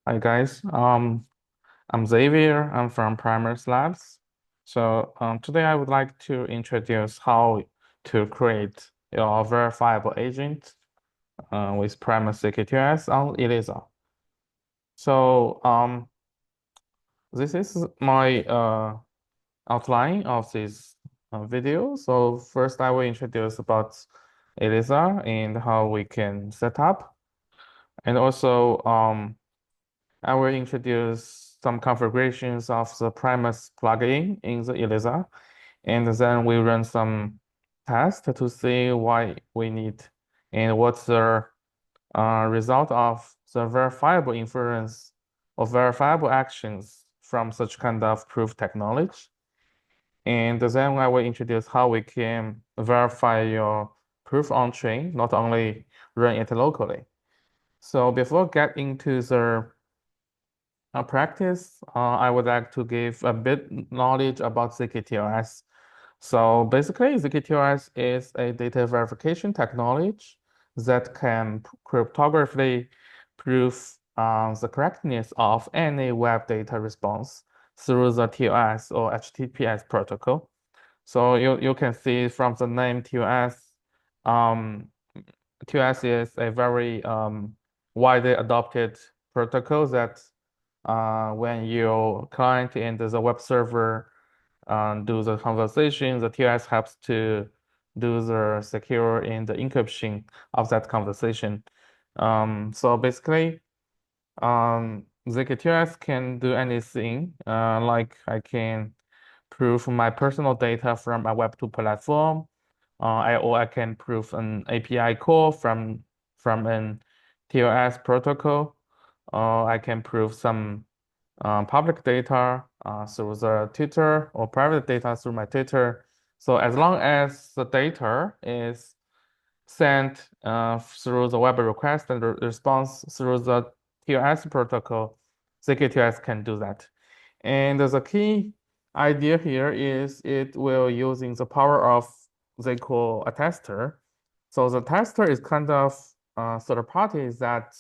Hi guys. I'm Xavier. I'm from Primus Labs. Today I would like to introduce how to create your verifiable agent with Primus zkTLS on Eliza. So this is my outline of this video. So first I will introduce about Eliza and how we can set up, and also I will introduce some configurations of the Primus plugin in the Eliza, and then we run some tests to see why we need and what's the result of the verifiable inference or verifiable actions from such kind of proof technology. And then I will introduce how we can verify your proof on chain, not only run it locally. So before get into the practice, I would like to give a bit knowledge about zkTLS. So basically, zkTLS is a data verification technology that can cryptographically prove the correctness of any web data response through the TLS or HTTPS protocol. So you can see from the name TLS, um, TLS is a very widely adopted protocol that when your client and the web server do the conversation, the TLS helps to do the secure and the encryption of that conversation. So basically, zkTLS can do anything. Like I can prove my personal data from a Web2 platform, or I can prove an API call from an TLS protocol. I can prove some public data through the Twitter or private data through my Twitter. So as long as the data is sent through the web request and the response through the TLS protocol, zkTLS can do that. And the key idea here is it will using the power of they call a tester. So the tester is kind of third party that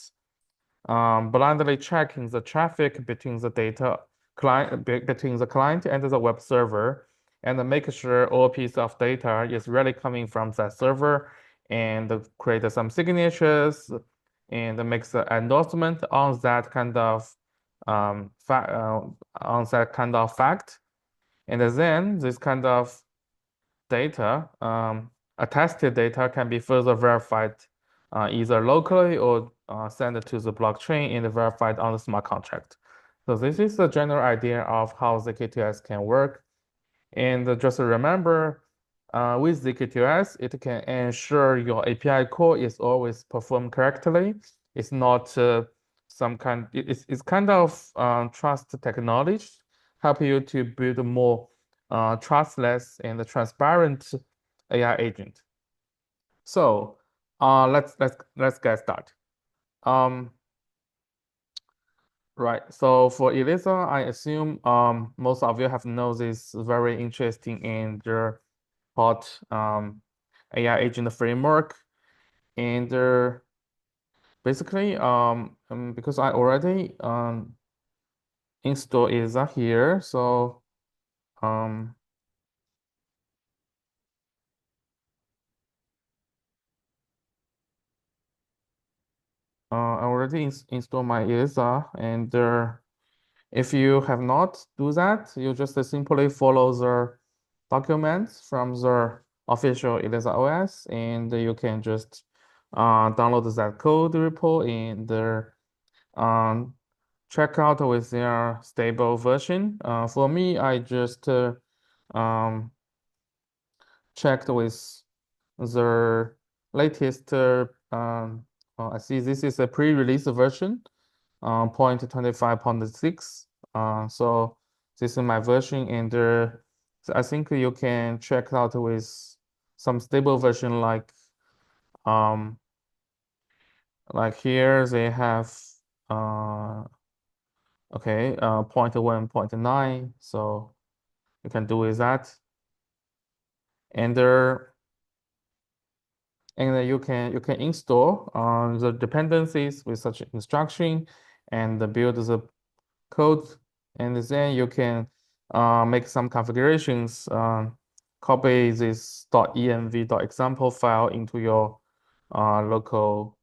blindly checking the traffic between the data client between the client and the web server, and make sure all piece of data is really coming from that server, and create some signatures and makes the endorsement on that kind of fact. And then this kind of data, attested data, can be further verified either locally or sent to the blockchain and verified on the smart contract. So this is the general idea of how zkTLS can work. And just remember, with zkTLS, it can ensure your API call is always performed correctly. It's not it's kind of trust technology, help you to build more trustless and transparent AI agent. So let's get started. Um, right. So for Eliza, I assume most of you have known this very interesting and hot AI agent framework, and basically because I already installed Eliza here, so um I already installed my Eliza, and if you have not do that, you just simply follow the documents from the official Eliza OS, and you can just download that code repo and um, check out with their stable version. For me, I just um, checked with the latest. I see this is a pre-release version, 0.25.6. So this is my version, and so I think you can check out with some stable version um like here they have okay 0.1, 0.9, so you can do with that, and you can install the dependencies with such instruction, and build the code, and then you can make some configurations, copy this .env.example file into your local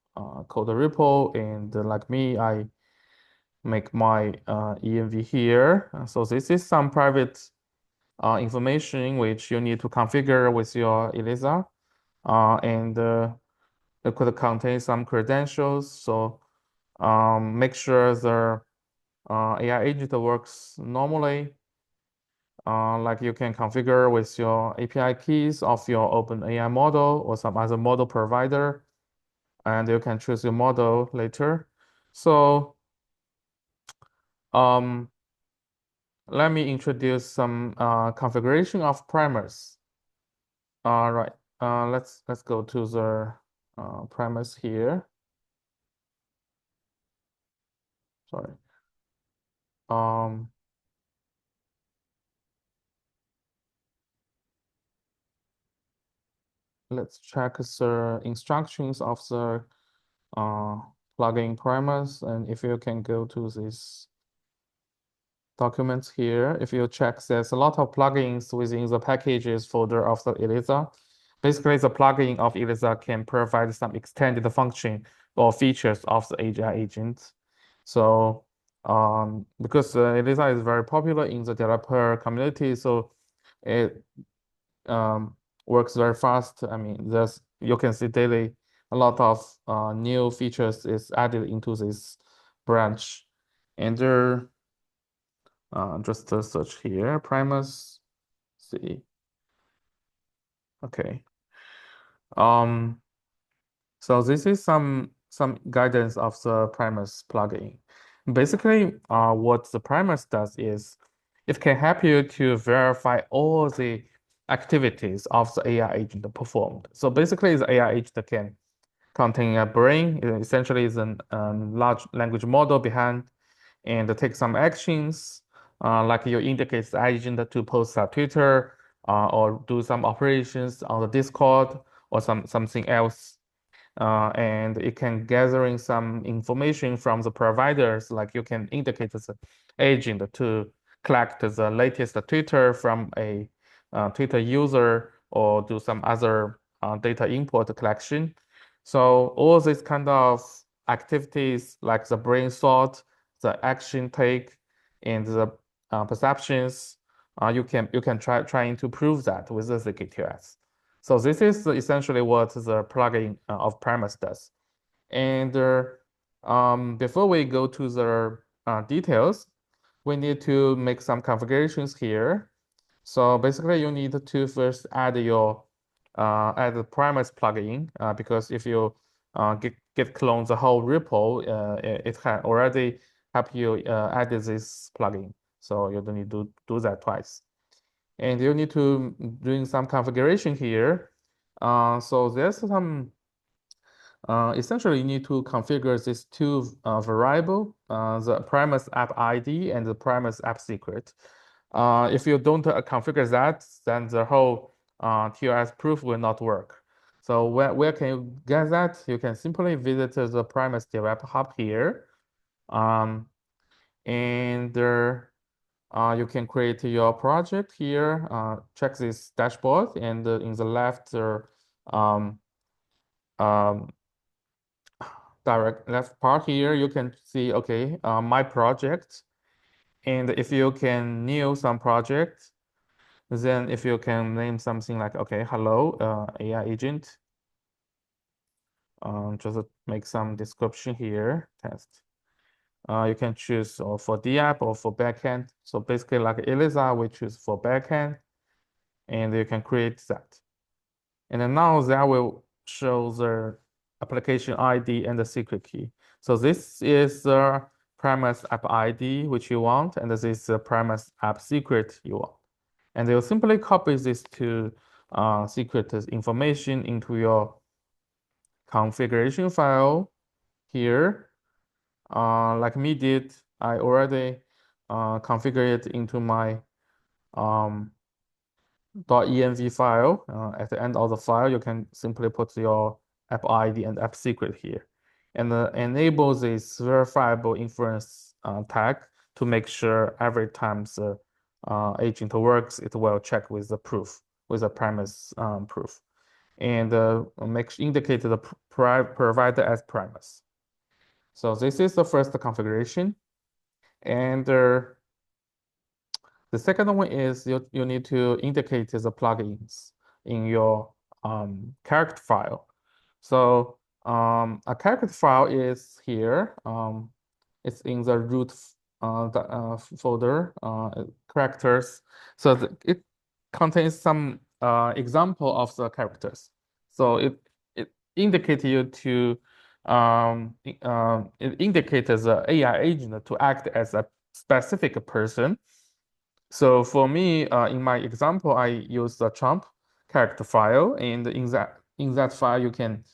code repo, and like me, I make my env here. So this is some private information which you need to configure with your Eliza, and it could contain some credentials. So make sure the AI agent works normally. Like you can configure with your API keys of your OpenAI model or some other model provider, and you can choose your model later. So um, let me introduce some configuration of primers. All right, let's go to the primers here. Sorry. Um, let's check the instructions of the uh, plugin primers, and if you can go to this documents here, if you check, there's a lot of plugins within the packages folder of the Eliza. Basically, the plugin of Eliza can provide some extended function or features of the AI agent. So, because Eliza is very popular in the developer community, so it works very fast. I mean, there's you can see daily a lot of new features is added into this branch, and there just search here Primus. See, okay. Um, so this is some guidance of the Primus plugin. Basically, what the Primus does is it can help you to verify all the activities of the AI agent performed. So basically, the AI agent can contain a brain. It essentially is a large language model behind and take some actions, like you indicate the agent to post on Twitter, or do some operations on the Discord or something else. And it can gathering some information from the providers, like you can indicate the agent to collect the latest Twitter from a Twitter user or do some other data import collection. So all these kind of activities like the brain sort, the action take, and the perceptions, you can trying to prove that with the zkTLS. So this is essentially what the plugin of Primus does. And before we go to the details, we need to make some configurations here. So basically, you need to first add your add the Primus plugin, because if you get clone the whole repo, it can already help you add this plugin. So you don't need to do that twice. And you need to doing some configuration here. So there's some essentially you need to configure these two variable, the Primus app ID and the Primus app secret. If you don't configure that, then the whole TLS proof will not work. So where can you get that? You can simply visit the Primus Developer Hub here. Um, and there, you can create your project here. Check this dashboard, and in the left um, um, direct left part here, you can see, okay, my project. And if you can new some project, then if you can name something like, okay, hello, AI agent, just make some description here, test. You can choose or for DApp or for backend. So basically like Eliza, we choose for backend, and you can create that. And then now that will show the application ID and the secret key. So this is the Primus app ID which you want, and this is the Primus app secret you want. And you'll simply copy this to secret information into your configuration file here. Like me did, I already configured it into my .env file. At the end of the file, you can simply put your app ID and app secret here. and enable this verifiable inference tag to make sure every time the agent works, it will check with the proof, with the Primus proof, and indicate the provider as Primus. So this is the first configuration, and the second one is you need to indicate the plugins in your character file. So a character file is here. It's in the root folder, characters. So it contains some example of the characters. So it indicates you to it indicates the AI agent to act as a specific person. So for me, in my example, I use the Trump character file, and in that file, you can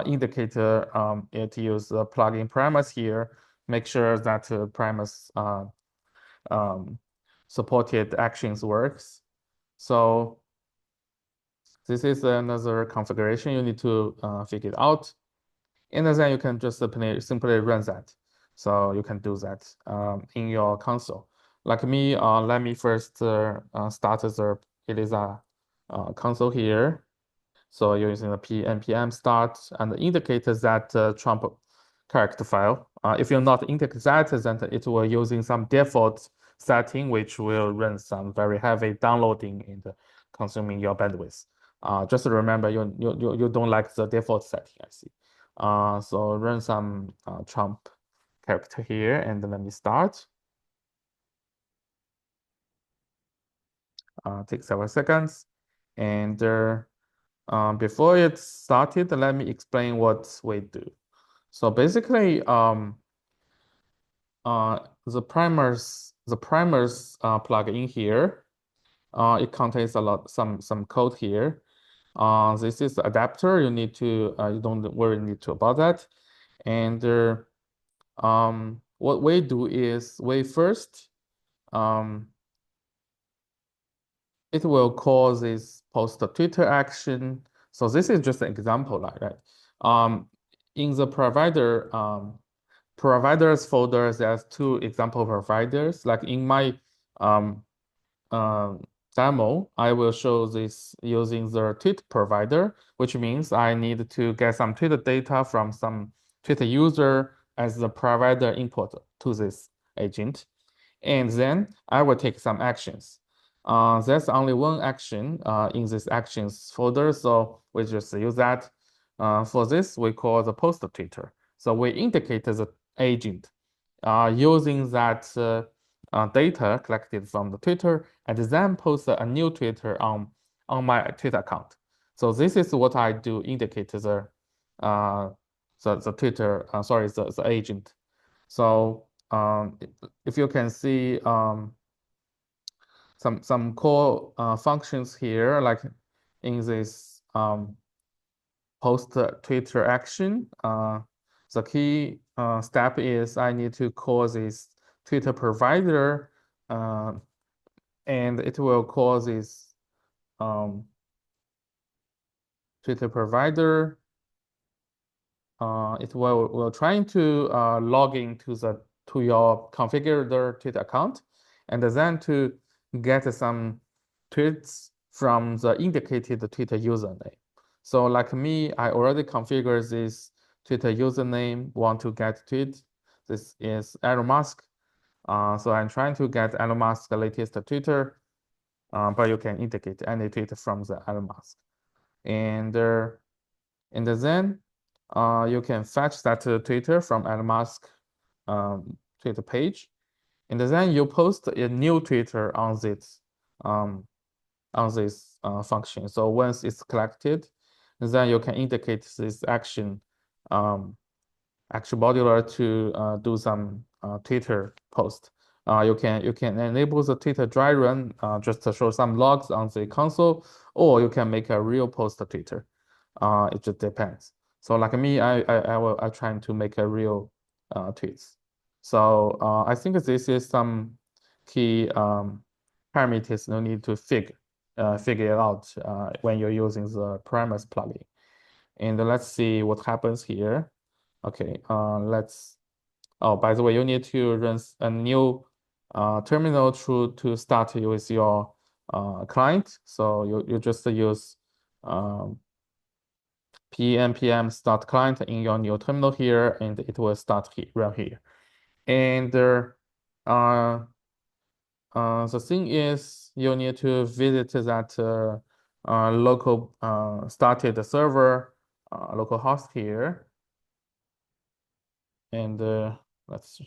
indicate it use the plugin Primus here. Make sure that Primus um, supported actions works. So this is another configuration you need to figure it out, and then you can just simply run that. So you can do that in your console. Like me, let me first start the Eliza console here. So using the npm start and indicate that Trump character file. If you not indicate that, then it will using some default setting, which will run some very heavy downloading and consuming your bandwidth. Just remember, you don't like the default setting, I see. So run some Trump character here, and let me start. Take several seconds. And before it started, let me explain what we do. So basically, the primers plugin here, it contains some code here. This is the adapter. You don't worry about that. And what we do is we first it will call this post Twitter action. So this is just an example, right? In the providers folder, there's two example providers. Like in my um, demo, I will show this using the tweet provider, which means I need to get some Twitter data from some Twitter user as the provider input to this agent. And then I will take some actions. There's only one action in this actions folder, so we just use that. For this, we call the post Twitter. So we indicate the agent using that data collected from the Twitter, and then post a new Twitter on my Twitter account. So this is what I do indicate the Twitter, sorry, the agent. So if you can see some core functions here, like in this post Twitter action, the key step is I need to call this Twitter provider, and it will call this Twitter provider. It will trying to log into your configured Twitter account, and then to get some tweets from the indicated Twitter username. So like me, I already configured this Twitter username, want to get tweet. This is Elon Musk. So I'm trying to get Elon Musk's latest Twitter, but you can indicate any tweet from the Elon Musk. And then you can fetch that Twitter from Elon Musk Twitter page, and then you post a new Twitter on this function. So once it's collected, then you can indicate this action modular to do some Twitter post. You can enable the Twitter dry run just to show some logs on the console, or you can make a real post Twitter. It just depends. So like me, I trying to make a real tweets. So I think this is some key parameters you need to figure it out when you're using the Primus plugin. And let's see what happens here. Okay, let's. Oh, by the way, you need to run a new terminal to start with your client. So you just use um, npm start client in your new terminal here, and it will start run here. And uh, the thing is, you need to visit that local started server, local host here, and let's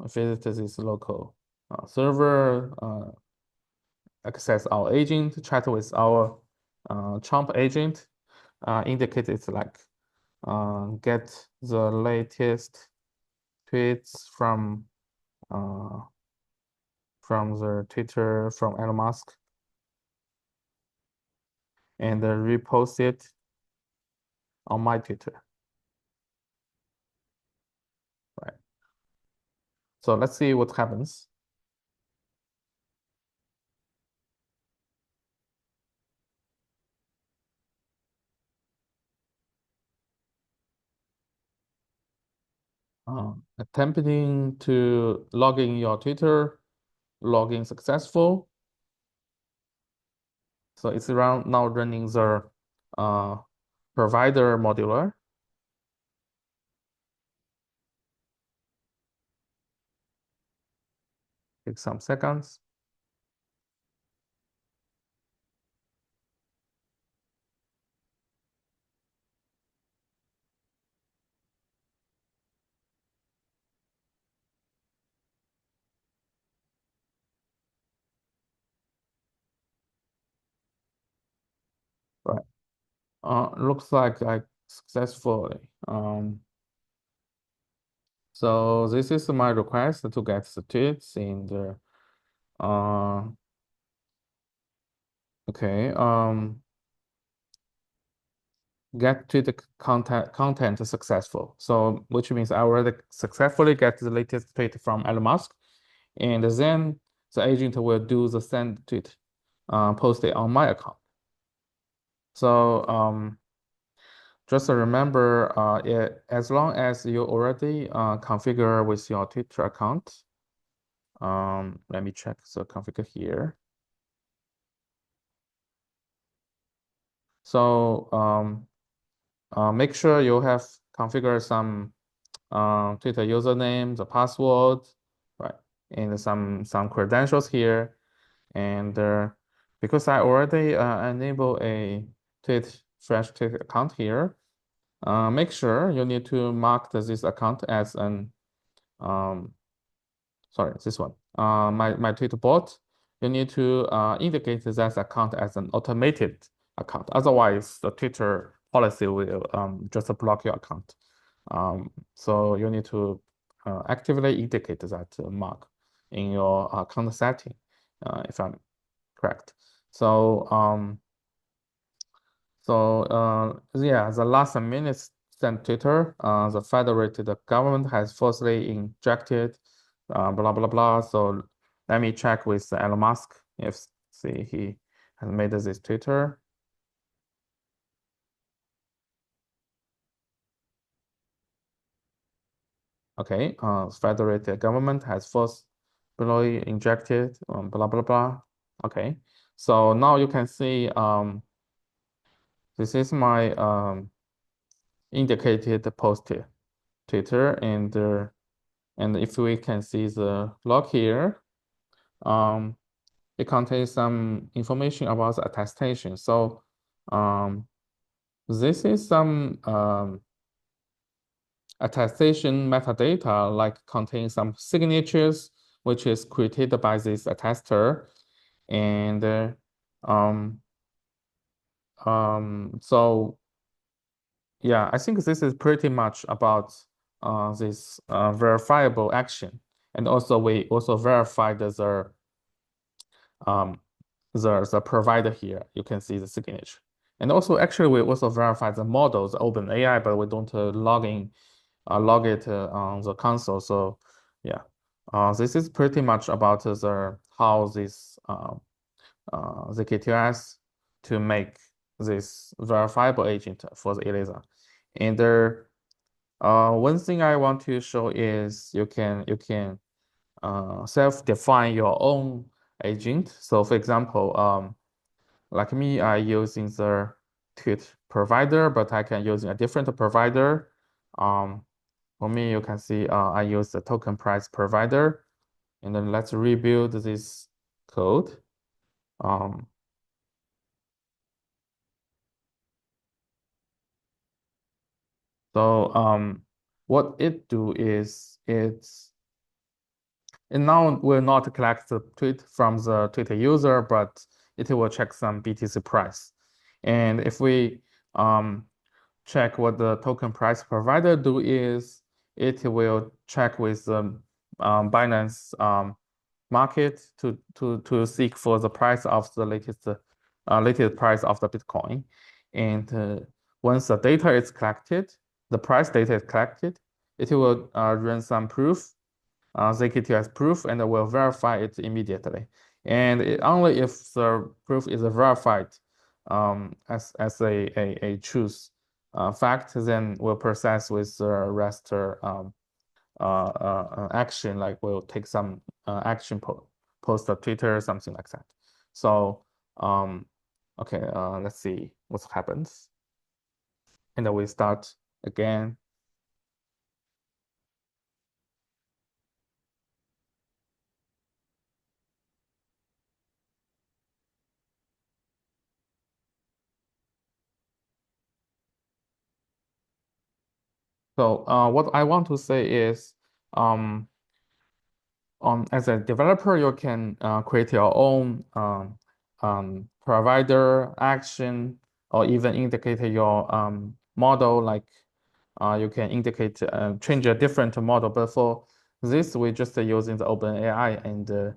visit this local server, access our agent, chat with our Chomp agent, indicate it's like get the latest tweets uh, from the Twitter from Elon Musk and repost it on my Twitter. Right. So let's see what happens. Attempting to log in your Twitter, login successful. So it's around now running the uh, provider modular. Take some seconds. Right. Looks like I successfully. So this is my request to get the tweets and uh, okay. Get to the content successful. So which means I already successfully get the latest tweet from Elon Musk, and then the agent will do the send tweet, post it on my account. So just remember, as long as you already configure with your Twitter account, let me check the configure here. So make sure you have configured some Twitter username, the password, right, and some credentials here. And because I already enable a fresh tweet account here, make sure you need to mark this account as an sorry, this one. My Twitter bot, you need to indicate that account as an automated account. Otherwise, the Twitter policy will just block your account. So you need to actively indicate that mark in your account setting, if I'm correct. So yeah, the last minute sent Twitter, the federated government has forcibly injected, blah blah blah. So let me check with Elon Musk if see he has made this Twitter. Okay, federated government has forcibly injected, blah blah blah. Okay, so now you can see this is my indicated post Twitter, and if we can see the log here, it contains some information about the attestation. So this is some attestation metadata, like contains some signatures, which is created by this attester. And so yeah, I think this is pretty much about this verifiable action. And also we also verified um, the provider here. You can see the signature. And also actually we also verify the models, open AI, but we don't log it on the console. So yeah, this is pretty much about the how this zkTLS to make this verifiable agent for the Eliza. And One thing I want to show is you can self-define your own agent. So for example, like me, I using the tweet provider, but I can use a different provider. Um, for me, you can see I use the token price provider, and then let's rebuild this code. Um, what it do is it now will not collect the tweet from the Twitter user, but it will check some BTC price. And if we check what the token price provider do is it will check with the Binance market to seek for the price of the latest price of the Bitcoin. And once the data is collected, the price data is collected, it will run some proof, zkTLS proof, and will verify it immediately. And only if the proof is verified as a truth fact, then we'll process with the rest action, like we'll take some action post a Twitter, something like that. So, okay, let's see what happens. And then we start again. So, what I want to say is, um, as a developer, you can create your own provider action or even indicate your model. Like you can indicate change a different model. But for this, we just using the OpenAI, and the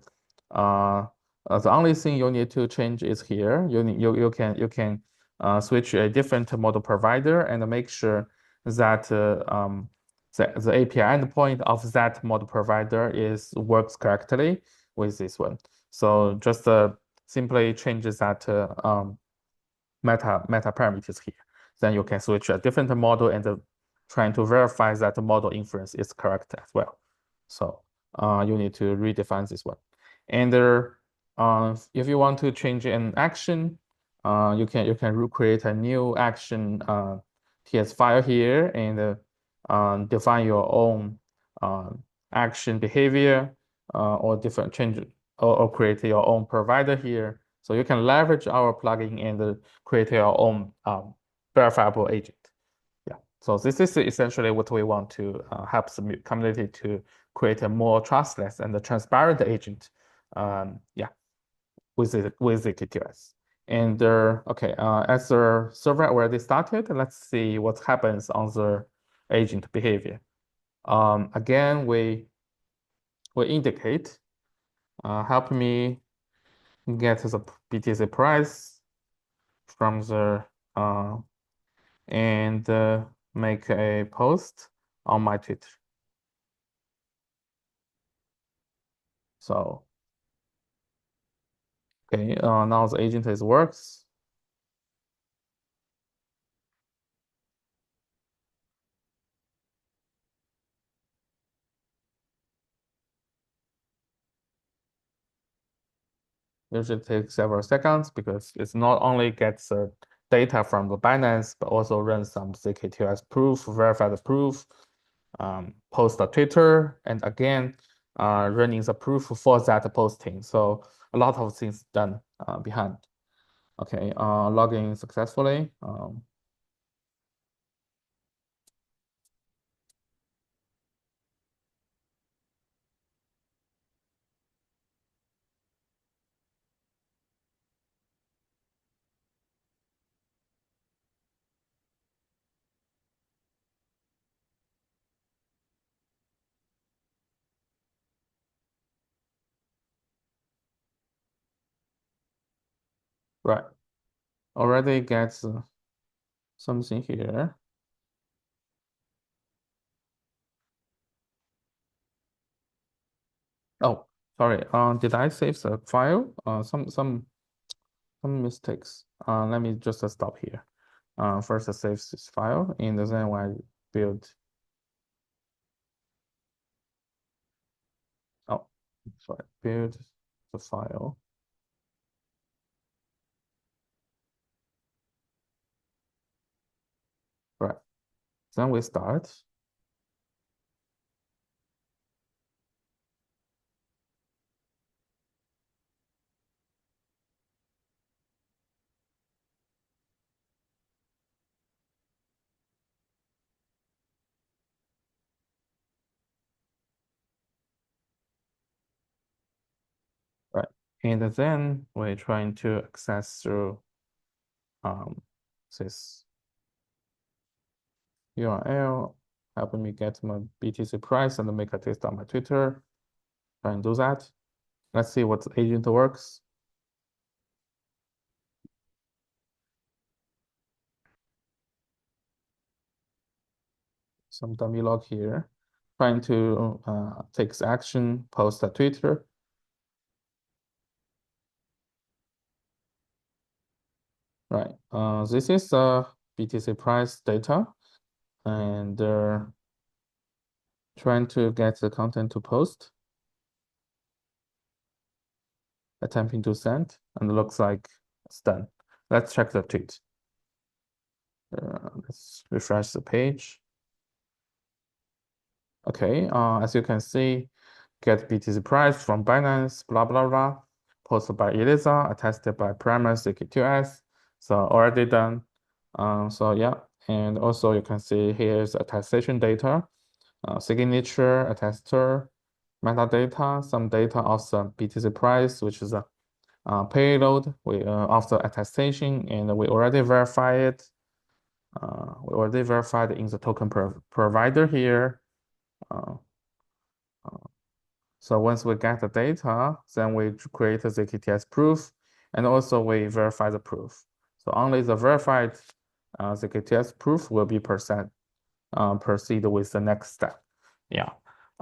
only thing you need to change is here. You can switch a different model provider and make sure that the API endpoint of that model provider is works correctly with this one. So just simply change that meta parameters here. Then you can switch a different model and trying to verify that the model inference is correct as well. So you need to redefine this one. And if you want to change an action, you can create a new action TS file here and define your own uh, action behavior or different change or create your own provider here. So you can leverage our plugin and create your own verifiable agent. Yeah. So this is essentially what we want to help the community to create a more trustless and a transparent agent. Yeah, with the KTOS. And okay, as the server already started, let's see what happens on the agent behavior. Again, we indicate, help me get the BTC price from the and make a post on my Twitter. So okay, now the agent is works. Usually takes several seconds because it's not only gets the data from the Binance, but also runs some zkTLS proof, verify the proof, post a Twitter, and again, running the proof for that posting. So a lot of things done behind. Okay, logging successfully. Right, already gets something here. Oh, sorry. Did I save the file? Some mistakes. Let me just stop here. First I save this file, and then I build So I build the file. Right. Then we start. Right. And then we're trying to access through this URL, helping me get my BTC price and make a test on my Twitter. Try and do that. Let's see what agent works. Some dummy log here. Trying to take action, post a Twitter. Right. This is the BTC price data, and trying to get the content to post, attempting to send, and it looks like it's done. Let's check the tweet. Let's refresh the page. Okay, as you can see, get BTC price from Binance, blah, blah, blah. Posted by Eliza, attested by Primus, zkTLS. So already done. So yeah, and also you can see here's attestation data, signature, attester, metadata, some of the BTC price, which is a payload after attestation, and we already verify it. We already verified in the token provider here. Uh, So once we get the data, then we create a zkTLS proof, and also we verify the proof. So only the verified zkTLS proof will be proceed with the next step. Yeah.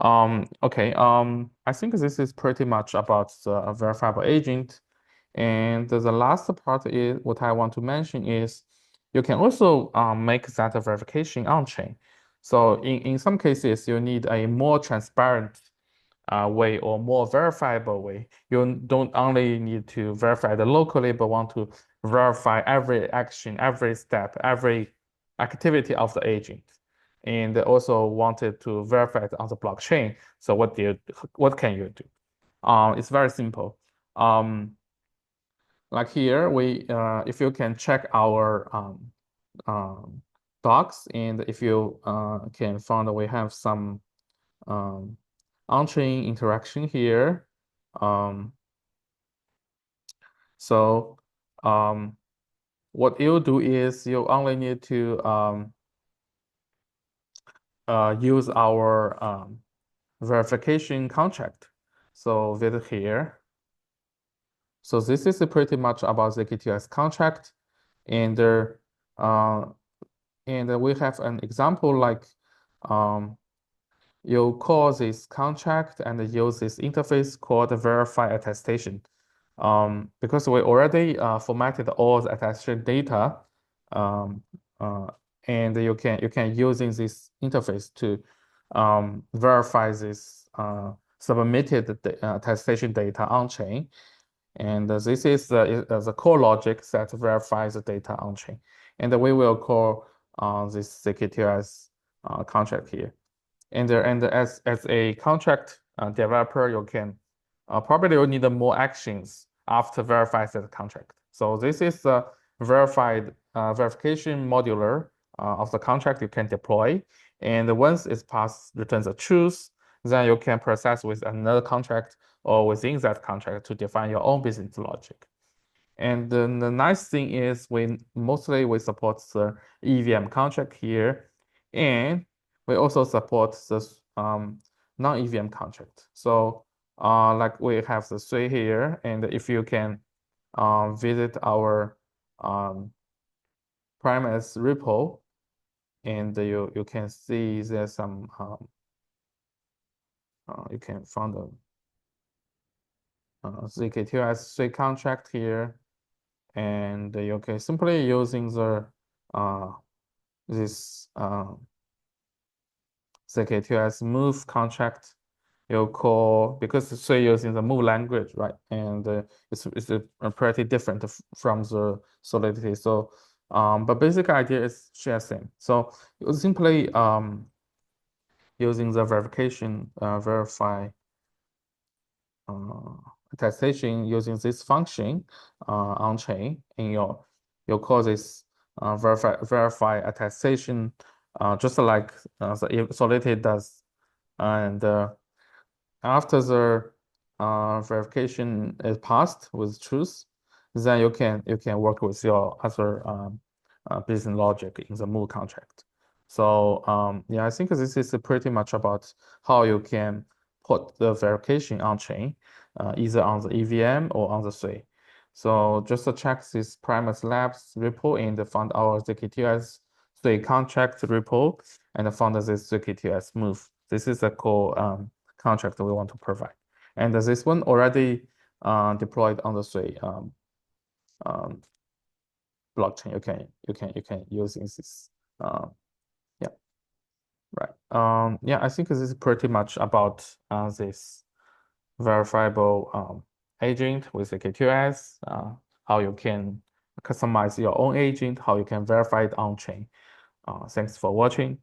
Okay. I think this is pretty much about the verifiable agent. And the last part is what I want to mention is you can also make that verification on-chain. So in some cases, you need a more transparent way or more verifiable way. You don't only need to verify it locally, but want to verify every action, every step, every activity of the agent. And also wanted to verify it on the blockchain. So what can you do? It's very simple. Like here, if you can check our docs, and if you can find we have some um, on-chain interaction here. Um, so what you'll do is you only need to use our verification contract. So visit here. So this is pretty much about the zkTLS contract, and uh, we have an example like you call this contract and use this interface called verify attestation. Because we already formatted all the attestation data, um, uh, and you can using this interface to verify this submitted attestation data on chain. And this is the core logic that verifies the data on chain. And we will call this zkTLS contract here. And as a contract developer, you can probably you need more actions after verify the contract. So this is the verification modular of the contract you can deploy. And once it's passed, returns a truth, then you can process with another contract or within that contract to define your own business logic. And then the nice thing is we support the EVM contract here, and we also support the non-EVM contract. So like we have the three here, and if you can visit our Primus repo, and you can see there's some you can find the zkTLS 3 contract here, and you can simply using the this zkTLS move contract, you call because it's using the Mu language, right? And it's pretty different from the Solidity. So, but basic idea is share same. So you simply using the verification verify uh, attestation using this function on chain in your call this verify attestation just like the Solidity does, and after the verification is passed with truth, then you can work with your other business logic in the Mu contract. So yeah, I think this is pretty much about how you can put the verification on chain, either on the EVM or on the Sui. So just to check this Primus Labs repo and find our zkTLS Sui contract repo and found this zkTLS move. This is a core contract we want to provide. And this one already deployed on the Sui um, blockchain. You can use this. Yeah, right. Yeah, I think this is pretty much about this verifiable agent with the zkTLS, how you can customize your own agent, how you can verify it on chain. Thanks for watching.